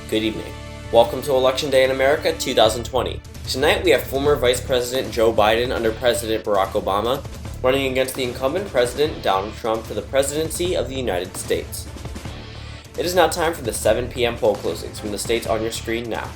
Good evening. Welcome to Election Day in America 2020. Tonight we have former Vice President Joe Biden under President Barack Obama running against the incumbent President Donald Trump for the presidency of the United States. It is now time for the 7 p.m. poll closings from the states on your screen now.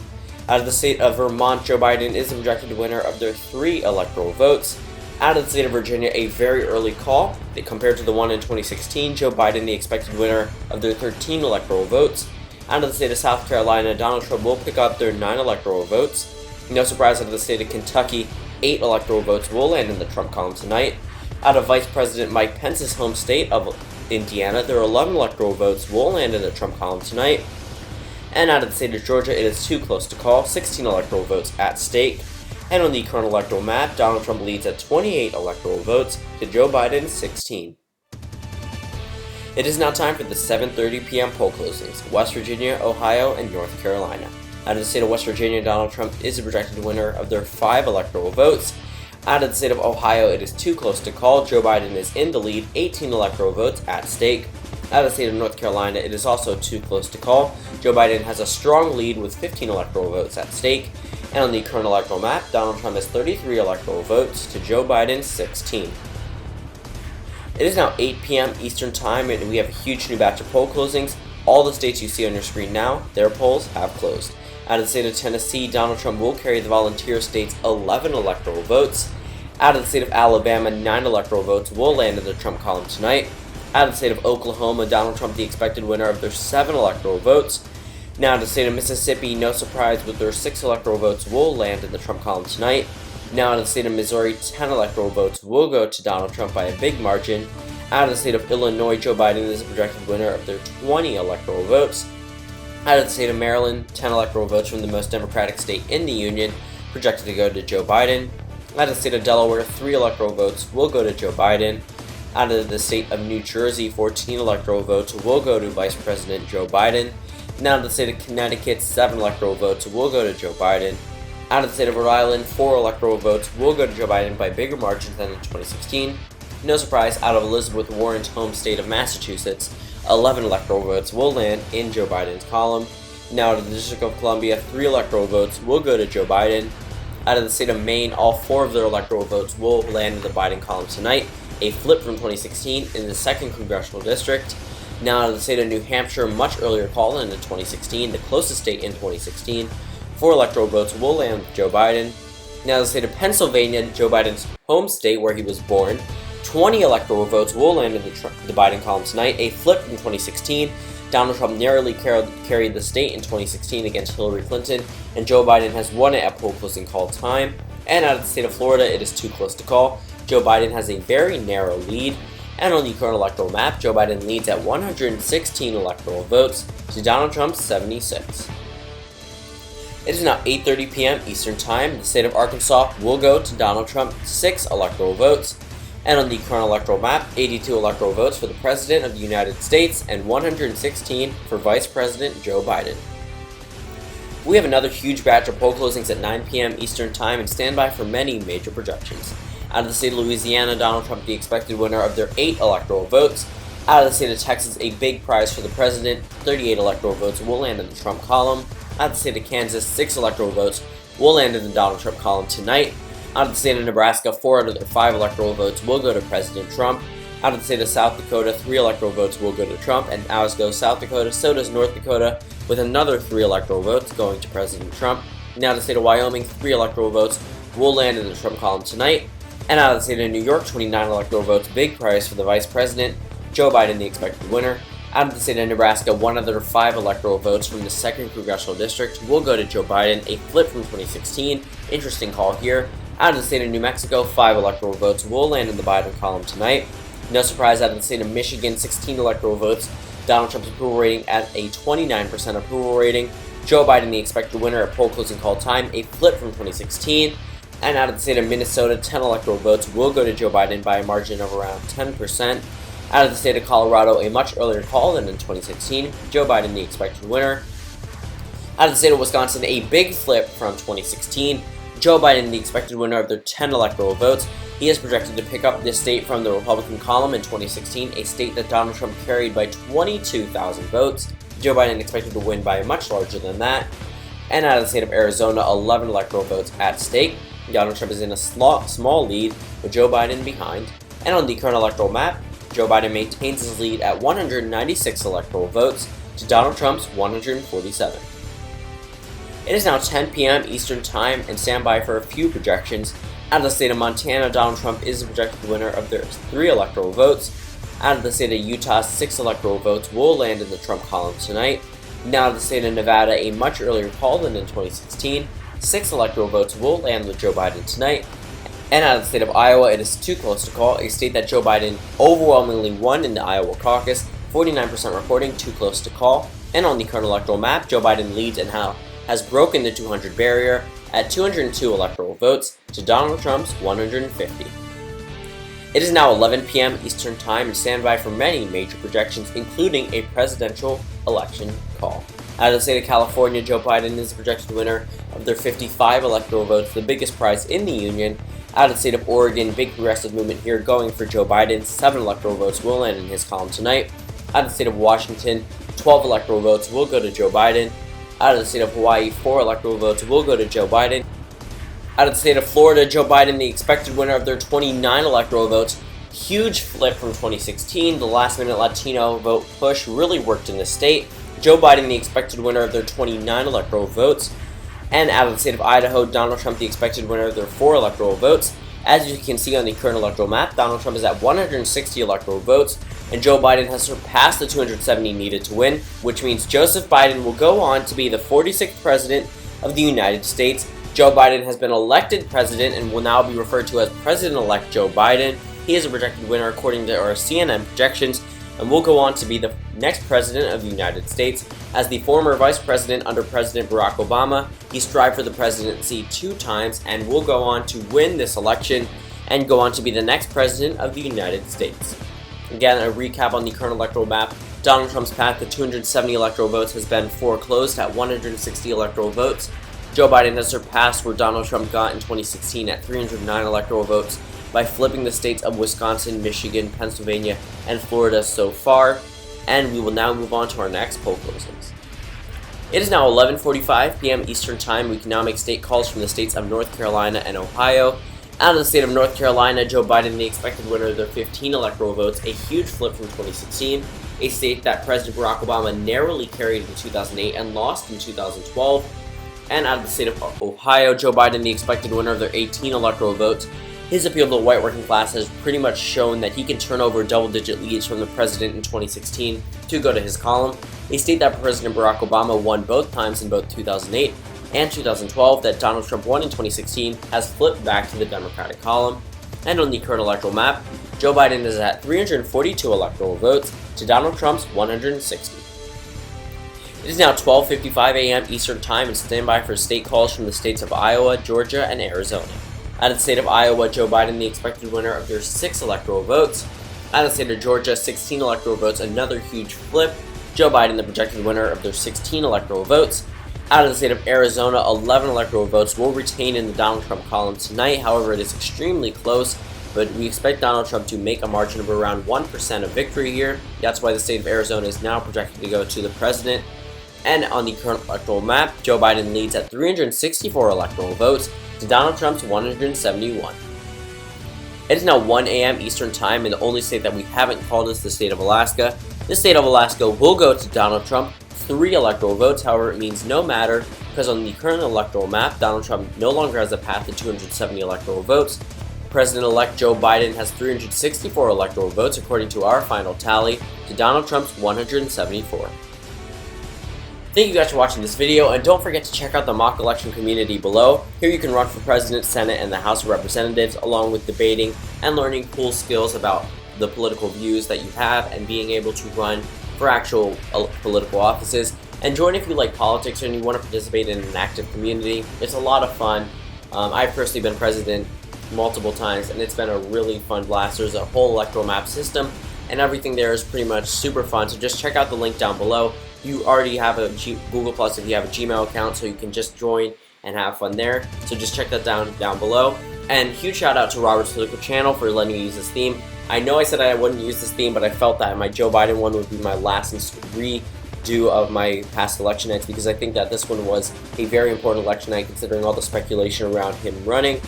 Out of the state of Vermont, Joe Biden is the projected winner of their 3 electoral votes. Out of the state of Virginia, a very early call. Compared to the one in 2016, Joe Biden the expected winner of their 13 electoral votes. Out of the state of South Carolina, Donald Trump will pick up their 9 electoral votes. No surprise, out of the state of Kentucky, 8 electoral votes will land in the Trump column tonight. Out of Vice President Mike Pence's home state of Indiana, there are 11 electoral votes will land in the Trump column tonight. And out of the state of Georgia, it is too close to call, 16 electoral votes at stake. And on the current electoral map, Donald Trump leads at 28 electoral votes to Joe Biden's 16. It is now time for the 7:30 p.m. poll closings, West Virginia, Ohio, and North Carolina. Out of the state of West Virginia, Donald Trump is the projected winner of their 5 electoral votes. Out of the state of Ohio, it is too close to call. Joe Biden is in the lead, 18 electoral votes at stake. Out of the state of North Carolina, it is also too close to call. Joe Biden has a strong lead with 15 electoral votes at stake. And on the current electoral map, Donald Trump has 33 electoral votes to Joe Biden's 16. It is now 8 p.m. Eastern Time, and we have a huge new batch of poll closings. All the states you see on your screen now, their polls have closed. Out of the state of Tennessee, Donald Trump will carry the volunteer state's 11 electoral votes. Out of the state of Alabama, 9 electoral votes will land in the Trump column tonight. Out of the state of Oklahoma, Donald Trump the expected winner of their 7 electoral votes. Now, to the state of Mississippi, no surprise, with their 6 electoral votes will land in the Trump column tonight. Now, to the state of Missouri, 10 electoral votes will go to Donald Trump by a big margin. Out of the state of Illinois, Joe Biden is the projected winner of their 20 electoral votes. Out of the state of Maryland, 10 electoral votes from the most Democratic state in the Union, projected to go to Joe Biden. Out of the state of Delaware, 3 electoral votes will go to Joe Biden. Out of the state of New Jersey, 14 electoral votes will go to Vice President Joe Biden. Now to the state of Connecticut, 7 electoral votes will go to Joe Biden. Out of the state of Rhode Island, 4 electoral votes will go to Joe Biden by bigger margins than in 2016. No surprise, out of Elizabeth Warren's home state of Massachusetts, 11 electoral votes will land in Joe Biden's column. Now to the District of Columbia, 3 electoral votes will go to Joe Biden. Out of the state of Maine, all 4 of their electoral votes will land in the Biden column tonight, a flip from 2016 in the 2nd Congressional District. Now, out of the state of New Hampshire, much earlier call than in 2016, the closest state in 2016, 4 electoral votes will land with Joe Biden. Now, the state of Pennsylvania, Joe Biden's home state where he was born, 20 electoral votes will land in the Biden column tonight, a flip from 2016. Donald Trump narrowly carried the state in 2016 against Hillary Clinton, and Joe Biden has won it at poll closing call time. And out of the state of Florida, it is too close to call. Joe Biden has a very narrow lead. And on the current electoral map, Joe Biden leads at 116 electoral votes to Donald Trump's 76. It is now 8:30 p.m. Eastern Time. The state of Arkansas will go to Donald Trump 6 electoral votes. And on the current electoral map, 82 electoral votes for the President of the United States and 116 for Vice President Joe Biden. We have another huge batch of poll closings at 9 p.m. Eastern Time and stand by for many major projections. Out of the state of Louisiana, Donald Trump the expected winner of their 8 electoral votes. Out of the state of Texas, a big prize for the president, 38 electoral votes will land in the Trump column. Out of the state of Kansas, 6 electoral votes will land in the Donald Trump column tonight. Out of the state of Nebraska, 4 out of their 5 electoral votes will go to President Trump. Out of the state of South Dakota, 3 electoral votes will go to Trump, and as goes South Dakota, so does North Dakota, with another 3 electoral votes going to President Trump. Now, the state of Wyoming, 3 electoral votes will land in the Trump column tonight. And out of the state of New York, 29 electoral votes, big prize for the Vice President, Joe Biden the expected winner. Out of the state of Nebraska, 1 of their 5 electoral votes from the 2nd Congressional District will go to Joe Biden, a flip from 2016. Interesting call here. Out of the state of New Mexico, 5 electoral votes will land in the Biden column tonight. No surprise, out of the state of Michigan, 16 electoral votes. Donald Trump's approval rating at a 29% approval rating. Joe Biden the expected winner at poll closing call time, a flip from 2016. And out of the state of Minnesota, 10 electoral votes will go to Joe Biden by a margin of around 10%. Out of the state of Colorado, a much earlier call than in 2016, Joe Biden the expected winner. Out of the state of Wisconsin, a big flip from 2016, Joe Biden the expected winner of their 10 electoral votes. He is projected to pick up this state from the Republican column in 2016, a state that Donald Trump carried by 22,000 votes. Joe Biden expected to win by much larger than that. And out of the state of Arizona, 11 electoral votes at stake. Donald Trump is in a small lead with Joe Biden behind. And on the current electoral map, Joe Biden maintains his lead at 196 electoral votes to Donald Trump's 147. It is now 10 p.m. Eastern Time, and stand by for a few projections. Out of the state of Montana, Donald Trump is the projected winner of their 3 electoral votes. Out of the state of Utah, 6 electoral votes will land in the Trump column tonight. Now out of the state of Nevada, a much earlier call than in 2016, 6 electoral votes will land with Joe Biden tonight. And out of the state of Iowa, it is too close to call, a state that Joe Biden overwhelmingly won in the Iowa caucus, 49% reporting too close to call. And on the current electoral map, Joe Biden leads and has broken the 200 barrier at 202 electoral votes to Donald Trump's 150. It is now 11 p.m. Eastern Time, and stand by for many major projections, including a presidential election call. Out of the state of California, Joe Biden is the projected winner of their 55 electoral votes, the biggest prize in the union. Out of the state of Oregon, big progressive movement here going for Joe Biden. 7 electoral votes will land in his column tonight. Out of the state of Washington, 12 electoral votes will go to Joe Biden. Out of the state of Hawaii, 4 electoral votes will go to Joe Biden. Out of the state of Florida, Joe Biden, the expected winner of their 29 electoral votes. Huge flip from 2016. The last-minute Latino vote push really worked in the state. Joe Biden, the expected winner of their 29 electoral votes. And out of the state of Idaho, Donald Trump, the expected winner of their 4 electoral votes. As you can see on the current electoral map, Donald Trump is at 160 electoral votes, and Joe Biden has surpassed the 270 needed to win, which means Joseph Biden will go on to be the 46th president of the United States. Joe Biden has been elected president and will now be referred to as President-elect Joe Biden. He is a projected winner according to our CNN projections, and will go on to be the next president of the United States. As the former vice president under President Barack Obama, he strived for the presidency 2 times and will go on to win this election and go on to be the next president of the United States. Again, a recap on the current electoral map. Donald Trump's path to 270 electoral votes has been foreclosed at 160 electoral votes. Joe Biden has surpassed where Donald Trump got in 2016 at 309 electoral votes by flipping the states of Wisconsin, Michigan, Pennsylvania, and Florida so far. And we will now move on to our next poll closings. It is now 11:45 p.m. Eastern Time. We can now make state calls from the states of North Carolina and Ohio. Out of the state of North Carolina, Joe Biden, the expected winner of their 15 electoral votes, a huge flip from 2016, a state that President Barack Obama narrowly carried in 2008 and lost in 2012. And out of the state of Ohio, Joe Biden, the expected winner of their 18 electoral votes. His appeal to the white working class has pretty much shown that he can turn over double-digit leads from the president in 2016 to go to his column, a state that President Barack Obama won both times in both 2008 and 2012 that Donald Trump won in 2016 has flipped back to the Democratic column. And on the current electoral map, Joe Biden is at 342 electoral votes to Donald Trump's 160. It is now 12:55 a.m. Eastern Time, and stand by for state calls from the states of Iowa, Georgia, and Arizona. Out of the state of Iowa, Joe Biden, the expected winner of their 6 electoral votes. Out of the state of Georgia, 16 electoral votes, another huge flip. Joe Biden, the projected winner of their 16 electoral votes. Out of the state of Arizona, 11 electoral votes will retain in the Donald Trump column tonight. However, it is extremely close, but we expect Donald Trump to make a margin of around 1% of victory here. That's why the state of Arizona is now projected to go to the president. And on the current electoral map, Joe Biden leads at 364 electoral votes to Donald Trump's 171. It is now 1 a.m. Eastern Time, and the only state that we haven't called is the state of Alaska. The state of Alaska will go to Donald Trump, 3 electoral votes. However, it means no matter, because on the current electoral map, Donald Trump no longer has a path to 270 electoral votes. President-elect Joe Biden has 364 electoral votes according to our final tally to Donald Trump's 174. Thank you guys for watching this video, and don't forget to check out the mock election community below. Here you can run for President, Senate, and the House of Representatives, along with debating and learning cool skills about the political views that you have and being able to run for actual political offices. And join if you like politics and you want to participate in an active community. It's a lot of fun. I've personally been president multiple times, and it's been a really fun blast. There's a whole electoral map system, and everything there is pretty much super fun. So just check out the link down below. You already have a Google Plus if you have a Gmail account, so you can just join and have fun there. So just check that down below. And huge shout out to Robert's Political Channel for letting me use this theme. I know I said I wouldn't use this theme, but I felt that my Joe Biden one would be my last do of my past election nights, because I think that this one was a very important election night considering all the speculation around him running.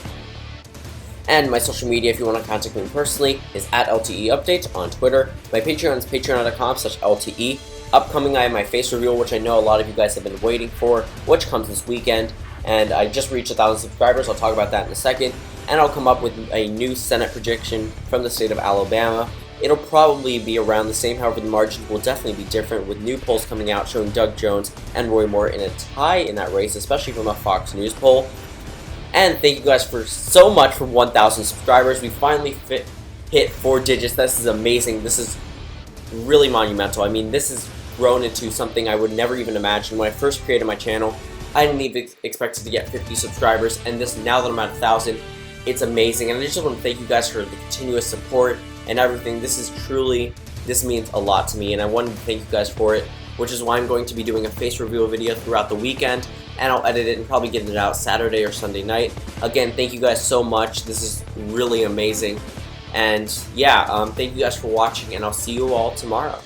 And my social media, if you want to contact me personally, is at LTE Update on Twitter. My Patreon is patreon.com/LTE. Upcoming, I have my face reveal, which I know a lot of you guys have been waiting for, which comes this weekend. And I just reached 1,000 subscribers. I'll talk about that in a second. And I'll come up with a new Senate prediction from the state of Alabama. It'll probably be around the same, however the margins will definitely be different, with new polls coming out showing Doug Jones and Roy Moore in a tie in that race, especially from a Fox News poll. And thank you guys so much for 1,000 subscribers. We finally hit 4 digits. This is amazing. This is really monumental. I mean, this has grown into something I would never even imagine. When I first created my channel, I didn't even expect it to get 50 subscribers, and now that I'm at 1,000, it's amazing. And I just want to thank you guys for the continuous support and everything. This means a lot to me, and I wanted to thank you guys for it, which is why I'm going to be doing a face reveal video throughout the weekend, and I'll edit it and probably get it out Saturday or Sunday night. Again, thank you guys so much. This is really amazing. And yeah, thank you guys for watching, and I'll see you all tomorrow.